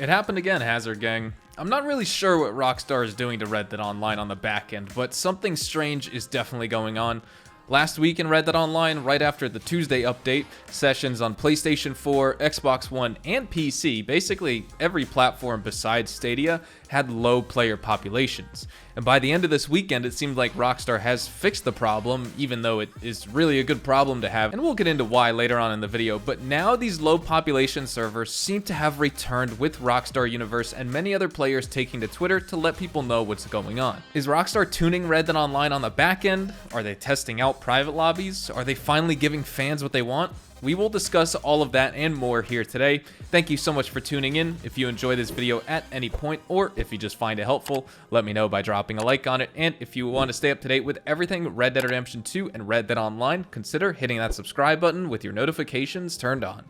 It happened again, Hazard Gang. I'm not really sure what Rockstar is doing to Red Dead Online on the back end, but something strange is definitely going on. Last week in Red Dead Online, right after the Tuesday update, sessions on PlayStation 4, Xbox One, and PC, basically every platform besides Stadia, had low player populations. And by the end of this weekend, it seemed like Rockstar has fixed the problem, even though it is really a good problem to have, and we'll get into why later on in the video. But now these low population servers seem to have returned with Rockstar Universe and many other players taking to Twitter to let people know what's going on. Is Rockstar tuning Red Dead Online on the back end? Are they testing out private lobbies? Are they finally giving fans what they want? We will discuss all of that and more here today. Thank you so much for tuning in. If you enjoy this video at any point, or if you just find it helpful, let me know by dropping a like on it. And if you want to stay up to date with everything Red Dead Redemption 2 and Red Dead Online, consider hitting that subscribe button with your notifications turned on.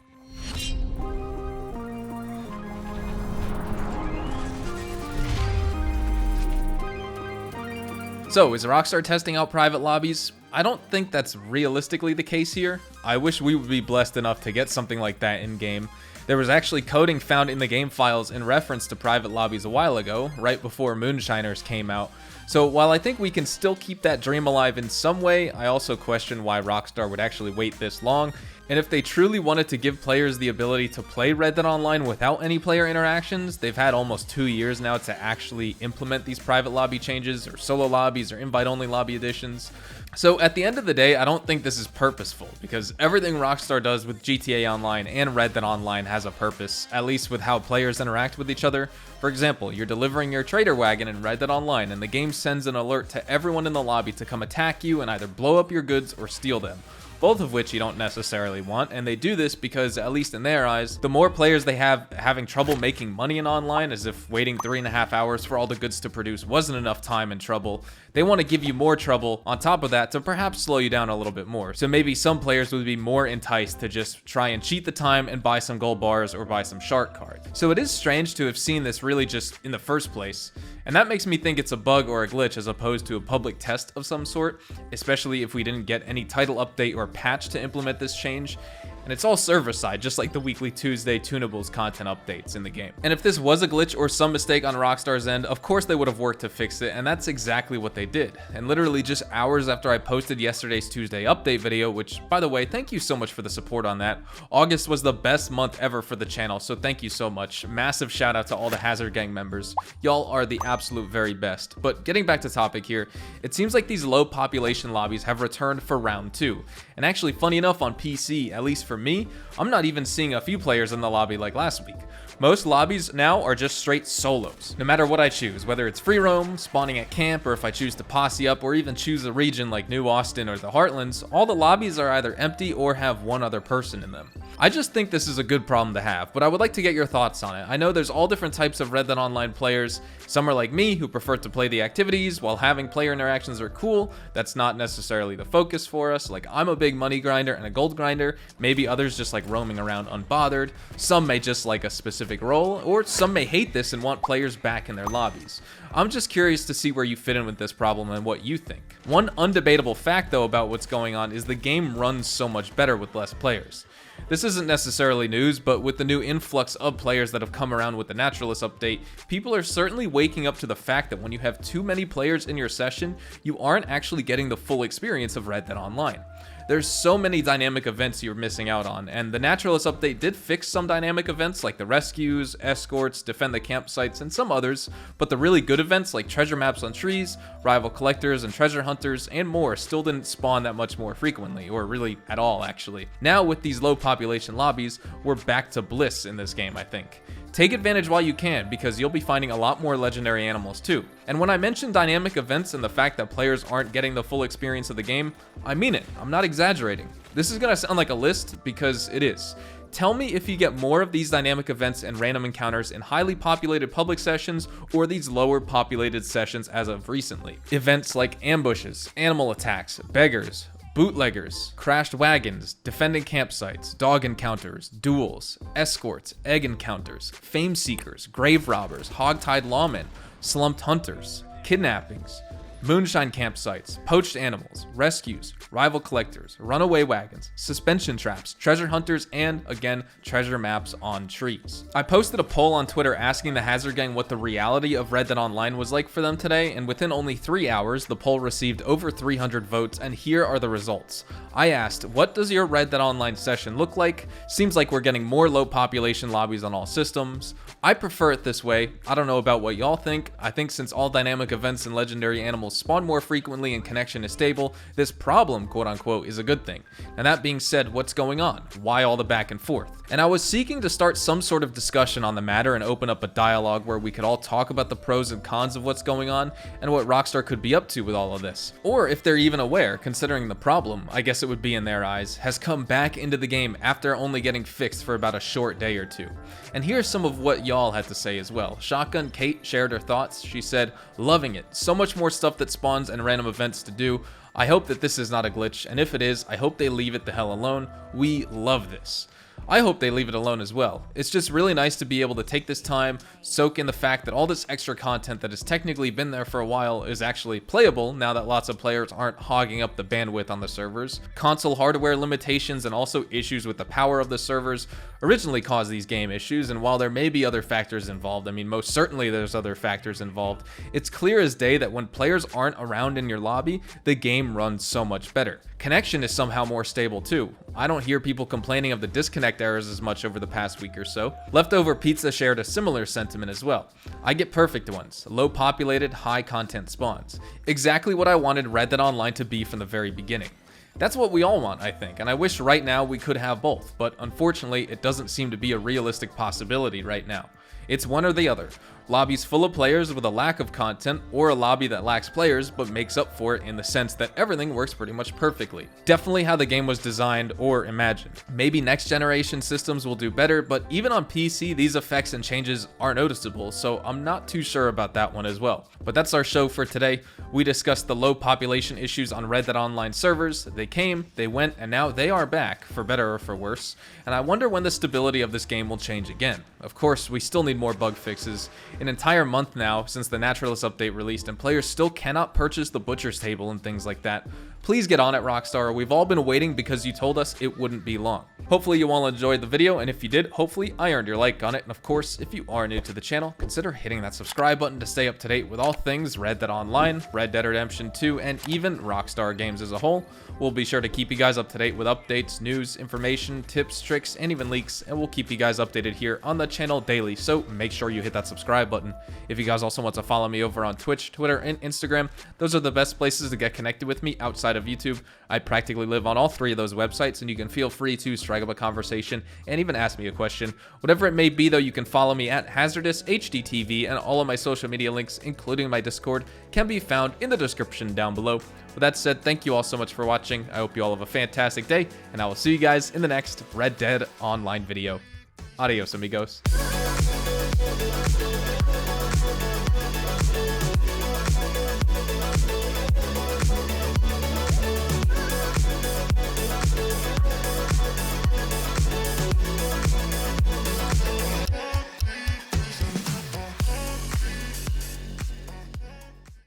So, is Rockstar testing out private lobbies? I don't think that's realistically the case here. I wish we would be blessed enough to get something like that in-game. There was actually coding found in the game files in reference to private lobbies a while ago, right before Moonshiners came out. So while I think we can still keep that dream alive in some way, I also question why Rockstar would actually wait this long. And if they truly wanted to give players the ability to play Red Dead Online without any player interactions, they've had almost 2 years now to actually implement these private lobby changes, or solo lobbies, or invite-only lobby additions. So at the end of the day, I don't think this is purposeful, because everything Rockstar does with GTA Online and Red Dead Online has a purpose, at least with how players interact with each other. For example, you're delivering your trader wagon in Red Dead Online, and the game sends an alert to everyone in the lobby to come attack you and either blow up your goods or steal them. Both of which you don't necessarily want, and they do this because, at least in their eyes, the more players they have having trouble making money in online, as if waiting 3.5 hours for all the goods to produce wasn't enough time and trouble, they want to give you more trouble on top of that to perhaps slow you down a little bit more. So maybe some players would be more enticed to just try and cheat the time and buy some gold bars or buy some shark cards. So it is strange to have seen this really just in the first place, and that makes me think it's a bug or a glitch as opposed to a public test of some sort, especially if we didn't get any title update or patch to implement this change. And it's all server side, just like the weekly Tuesday tunables content updates in the game. And if this was a glitch or some mistake on Rockstar's end, of course they would have worked to fix it, and that's exactly what they did. And literally just hours after I posted yesterday's Tuesday update video, which, by the way, thank you so much for the support on that. August was the best month ever for the channel, so thank you so much. Massive shout out to all the Hazard Gang members. Y'all are the absolute very best. But getting back to topic here, it seems like these low population lobbies have returned for round 2. And actually, funny enough, on PC, at least for me, I'm not even seeing a few players in the lobby like last week. Most lobbies now are just straight solos, no matter what I choose, whether it's free roam, spawning at camp, or if I choose to posse up or even choose a region like New Austin or the Heartlands, all the lobbies are either empty or have one other person in them. I just think this is a good problem to have, but I would like to get your thoughts on it. I know there's all different types of Red Dead Online players. Some are like me, who prefer to play the activities, while having player interactions are cool. That's not necessarily the focus for us. Like, I'm a big money grinder and a gold grinder. Maybe others just like roaming around unbothered. Some may just like a specific role, or some may hate this and want players back in their lobbies. I'm just curious to see where you fit in with this problem and what you think. One undebatable fact though about what's going on is the game runs so much better with less players. This isn't necessarily news, but with the new influx of players that have come around with the Naturalist update, people are certainly waking up to the fact that when you have too many players in your session, you aren't actually getting the full experience of Red Dead Online. There's so many dynamic events you're missing out on, and the Naturalist update did fix some dynamic events like the rescues, escorts, defend the campsites, and some others, but the really good events like treasure maps on trees, rival collectors and treasure hunters, and more still didn't spawn that much more frequently, or really at all actually. Now with these low population lobbies, we're back to bliss in this game, I think. Take advantage while you can, because you'll be finding a lot more legendary animals too. And when I mention dynamic events and the fact that players aren't getting the full experience of the game, I mean it. I'm not exaggerating. This is gonna sound like a list, because it is. Tell me if you get more of these dynamic events and random encounters in highly populated public sessions or these lower populated sessions as of recently. Events like ambushes, animal attacks, beggars, bootleggers, crashed wagons, defending campsites, dog encounters, duels, escorts, egg encounters, fame seekers, grave robbers, hog-tied lawmen, slumped hunters, kidnappings, moonshine campsites, poached animals, rescues, rival collectors, runaway wagons, suspension traps, treasure hunters, and, again, treasure maps on trees. I posted a poll on Twitter asking the Hazard Gang what the reality of Red Dead Online was like for them today, and within only 3 hours, the poll received over 300 votes, and here are the results. I asked, what does your Red Dead Online session look like? Seems like we're getting more low population lobbies on all systems. I prefer it this way. I don't know about what y'all think. I think since all dynamic events and legendary animals spawn more frequently and connection is stable, this problem, quote unquote, is a good thing. And that being said, what's going on? Why all the back and forth? And I was seeking to start some sort of discussion on the matter and open up a dialogue where we could all talk about the pros and cons of what's going on and what Rockstar could be up to with all of this. Or if they're even aware, considering the problem, I guess it would be in their eyes, has come back into the game after only getting fixed for about a short day or two. And here's some of what y'all had to say as well. Shotgun Kate shared her thoughts. She said, loving it. So much more stuff that spawns and random events to do. I hope that this is not a glitch, and if it is, I hope they leave it the hell alone. We love this. I hope they leave it alone as well. It's just really nice to be able to take this time, soak in the fact that all this extra content that has technically been there for a while is actually playable now that lots of players aren't hogging up the bandwidth on the servers. Console hardware limitations and also issues with the power of the servers originally caused these game issues, and while there may be other factors involved, I mean most certainly there's other factors involved, it's clear as day that when players aren't around in your lobby, the game runs so much better. Connection is somehow more stable too. I don't hear people complaining of the disconnect errors as much over the past week or so. Leftover Pizza shared a similar sentiment as well. I get perfect ones, low populated, high content spawns. Exactly what I wanted Red Dead Online to be from the very beginning. That's what we all want, I think, and I wish right now we could have both, but unfortunately it doesn't seem to be a realistic possibility right now. It's one or the other. Lobbies full of players with a lack of content, or a lobby that lacks players but makes up for it in the sense that everything works pretty much perfectly. Definitely how the game was designed or imagined. Maybe next generation systems will do better, but even on PC these effects and changes are noticeable, so I'm not too sure about that one as well. But that's our show for today. We discussed the low population issues on Red Dead Online servers. They came, they went, and now they are back, for better or for worse. And I wonder when the stability of this game will change again. Of course, we still need more bug fixes. An entire month now since the Naturalist update released and players still cannot purchase the Butcher's Table and things like that. Please get on it, Rockstar. We've all been waiting because you told us it wouldn't be long. Hopefully you all enjoyed the video, and if you did, hopefully I earned your like on it. And of course, if you are new to the channel, consider hitting that subscribe button to stay up to date with all things Red Dead Online, Red Dead Redemption 2, and even Rockstar games as a whole. We'll be sure to keep you guys up to date with updates, news, information, tips, tricks, and even leaks, and we'll keep you guys updated here on the channel daily, so make sure you hit that subscribe button. If you guys also want to follow me over on Twitch, Twitter, and Instagram, those are the best places to get connected with me outside of YouTube. I practically live on all three of those websites, and you can feel free to strike up a conversation and even ask me a question. Whatever it may be though, you can follow me at HazardousHDTV, and all of my social media links, including my Discord, can be found in the description down below. With that said, thank you all so much for watching. I hope you all have a fantastic day, and I will see you guys in the next Red Dead Online video. Adios, amigos.